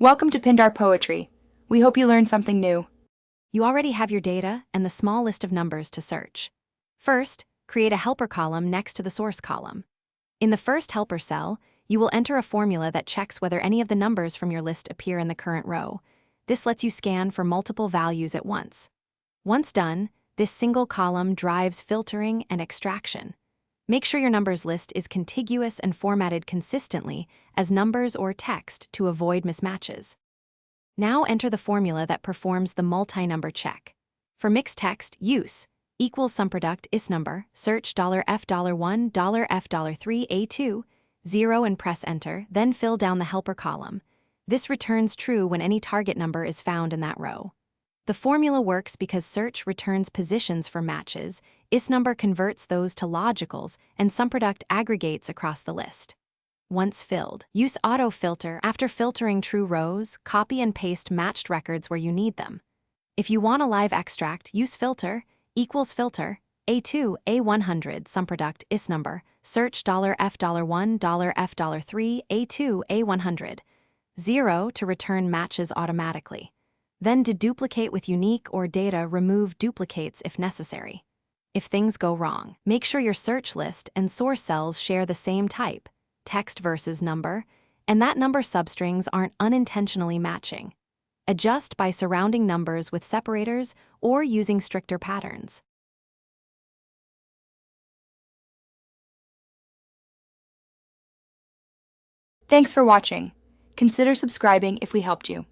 Welcome to Pindar Poetry. We hope you learned something new. You already have your data and the small list of numbers to search. First, create a helper column next to the source column. In the first helper cell, you will enter a formula that checks whether any of the numbers from your list appear in the current row. This lets you scan for multiple values at once. Once done, this single column drives filtering and extraction. Make sure your numbers list is contiguous and formatted consistently as numbers or text to avoid mismatches. Now enter the formula that performs the multi-number check. For mixed text, use equals sumproduct isNumber, search $F$1, $F$3, A2, 0 and press enter, then fill down the helper column. This returns true when any target number is found in that row. The formula works because search returns positions for matches, isNumber converts those to logicals, and sumproduct aggregates across the list. Once filled, use autofilter. After filtering true rows, copy and paste matched records where you need them. If you want a live extract, use filter equals filter A2, A100 sumproduct isNumber, search $F$1, $F$3, A2, A100, 0 to return matches automatically. Then deduplicate with unique or data remove duplicates if necessary. If things go wrong, make sure your search list and source cells share the same type, text versus number, and that number substrings aren't unintentionally matching. Adjust by surrounding numbers with separators or using stricter patterns. Thanks for watching. Consider subscribing if we helped you.